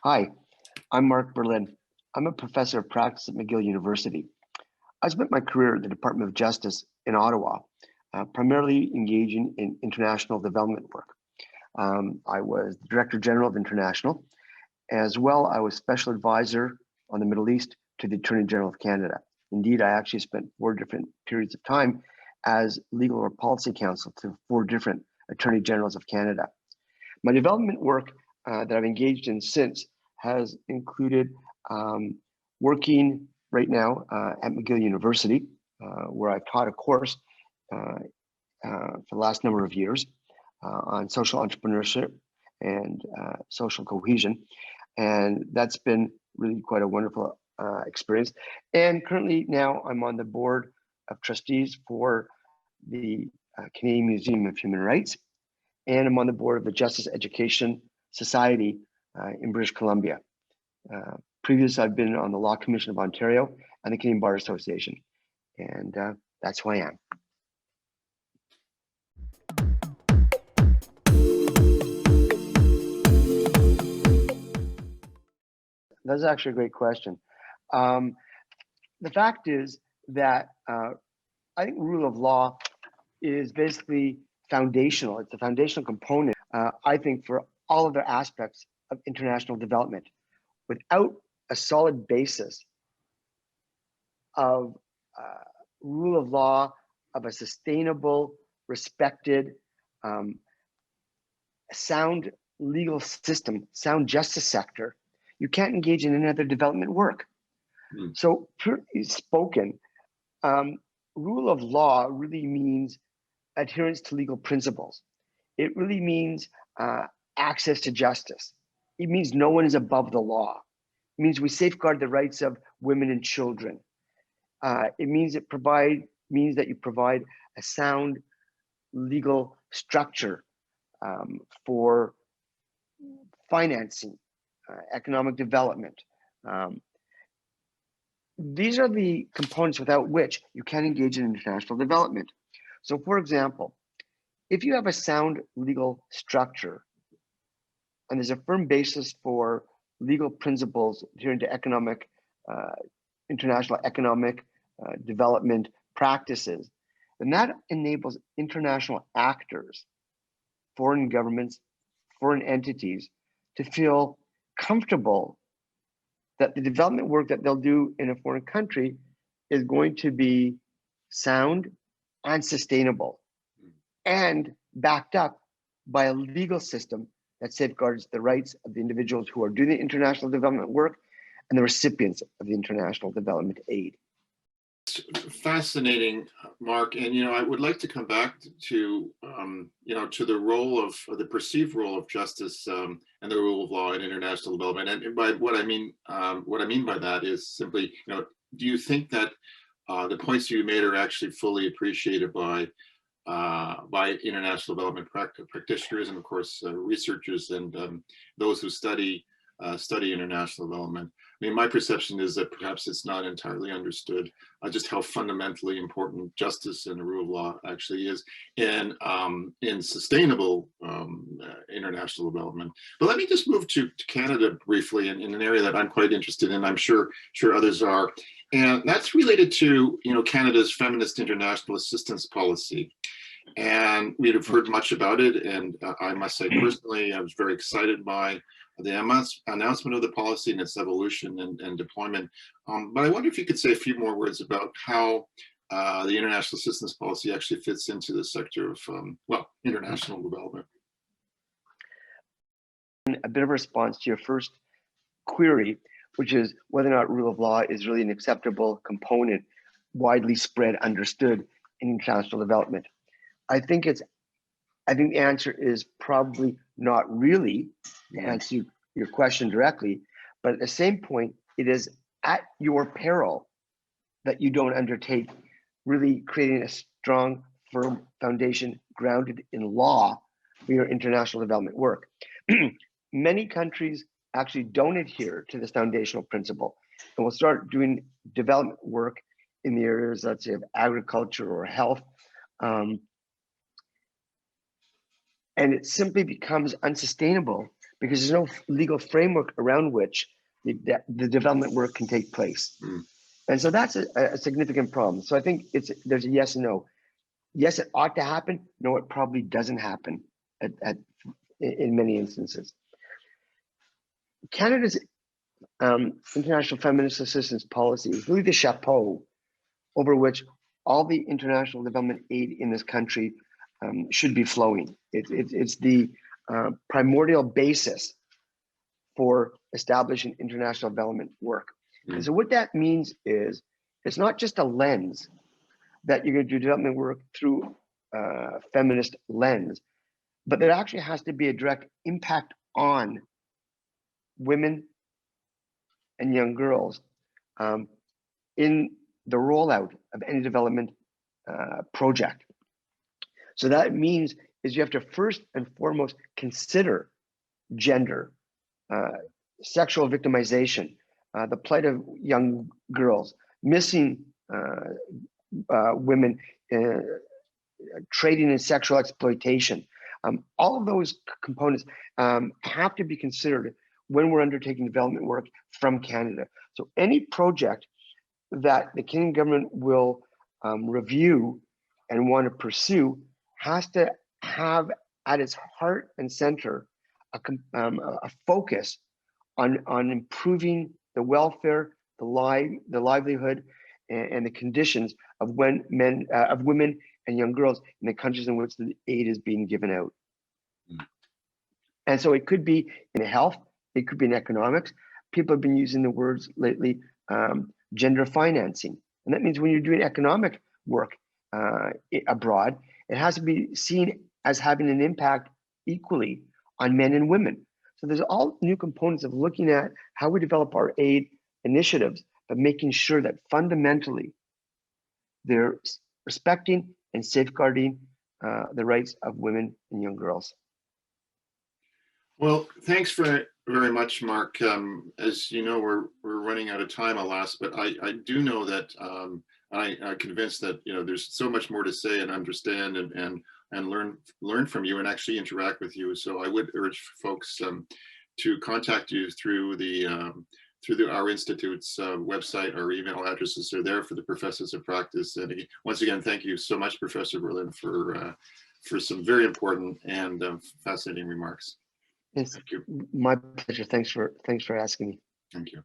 Hi, I'm Mark Berlin. I'm a professor of practice at McGill University. I spent my career at the Department of Justice in Ottawa, primarily engaging in international development work. I was the Director General of International. As well, I was Special Advisor on the Middle East to the Attorney General of Canada. Indeed, I actually spent 4 different periods of time as legal or policy counsel to 4 different Attorney Generals of Canada. My development work that I've engaged in since has included working right now at McGill University, where I've taught a course for the last number of years on social entrepreneurship and social cohesion. And that's been really quite a wonderful experience. And currently now I'm on the board of trustees for the Canadian Museum of Human Rights, and I'm on the board of the Justice Education Society in British Columbia. Previously, I've been on the Law Commission of Ontario and the Canadian Bar Association, and that's who I am. That's actually a great question. The fact is that I think rule of law is basically foundational. It's a foundational component, I think, for all other aspects of international development. Without a solid basis of rule of law, of a sustainable, respected, sound legal system, sound justice sector, you can't engage in any other development work. So purely spoken, rule of law really means adherence to legal principles. It really means access to justice. It means no one is above the law. It means we safeguard the rights of women and children. It means that you provide a sound legal structure for financing, economic development. These are the components without which you can't engage in international development. So, for example, if you have a sound legal structure and there's a firm basis for legal principles adhering to international economic development practices, then that enables international actors, foreign governments, foreign entities, to feel comfortable that the development work that they'll do in a foreign country is going to be sound and sustainable and backed up by a legal system that safeguards the rights of the individuals who are doing the international development work and the recipients of the international development aid. Fascinating, Mark. And, I would like to come back to, to the role of, or the perceived role of justice and the rule of law in international development. And by what I mean by that is simply, do you think that the points you made are actually fully appreciated by international development practitioners and, of course, researchers and those who study international development? I mean, my perception is that perhaps it's not entirely understood just how fundamentally important justice and the rule of law actually is in sustainable international development. But let me just move to Canada briefly in an area that I'm quite interested in. I'm sure others are, and that's related to Canada's feminist international assistance policy. And we'd have heard much about it, and I must say personally, I was very excited by the announcement of the policy and its evolution and deployment. But I wonder if you could say a few more words about how the international assistance policy actually fits into the sector of, international development. A bit of a response to your first query, which is whether or not rule of law is really an acceptable component, widely spread, understood in international development. I think the answer is probably not really, to answer your question directly, but at the same point, it is at your peril that you don't undertake really creating a strong, firm foundation grounded in law for your international development work. Many countries actually don't adhere to this foundational principle and will start doing development work in the areas, let's say, of agriculture or health. And it simply becomes unsustainable because there's no legal framework around which the development work can take place. And so that's a significant problem. So I think there's a yes and no. Yes, it ought to happen. No, it probably doesn't happen in many instances. Canada's international feminist assistance policy is really the chapeau over which all the international development aid in this country should be flowing. It's the primordial basis for establishing international development work. And so what that means is it's not just a lens that you're going to do development work through a feminist lens, but there actually has to be a direct impact on women and young girls in the rollout of any development project. So that means is you have to first and foremost consider gender, sexual victimization, the plight of young girls, missing women, trading in sexual exploitation. All of those components have to be considered when we're undertaking development work from Canada. So any project that the Canadian government will review and want to pursue has to have at its heart and center a focus on improving the welfare, the livelihood, and the conditions of women and young girls in the countries in which the aid is being given out. And so it could be in health, it could be in economics. People have been using the words lately, gender financing. And that means when you're doing economic work abroad, it has to be seen as having an impact equally on men and women. So there's all new components of looking at how we develop our aid initiatives, but making sure that fundamentally they're respecting and safeguarding the rights of women and young girls. Well, thanks very much, Mark. As you know, we're running out of time, alas, but I do know that I'm convinced that there's so much more to say and understand and learn from you and actually interact with you. So I would urge folks to contact you through our institute's website. Our email addresses are there for the Professors of Practice. And once again, thank you so much, Professor Berlin, for some very important and fascinating remarks. It's my pleasure. Thanks for asking me. Thank you.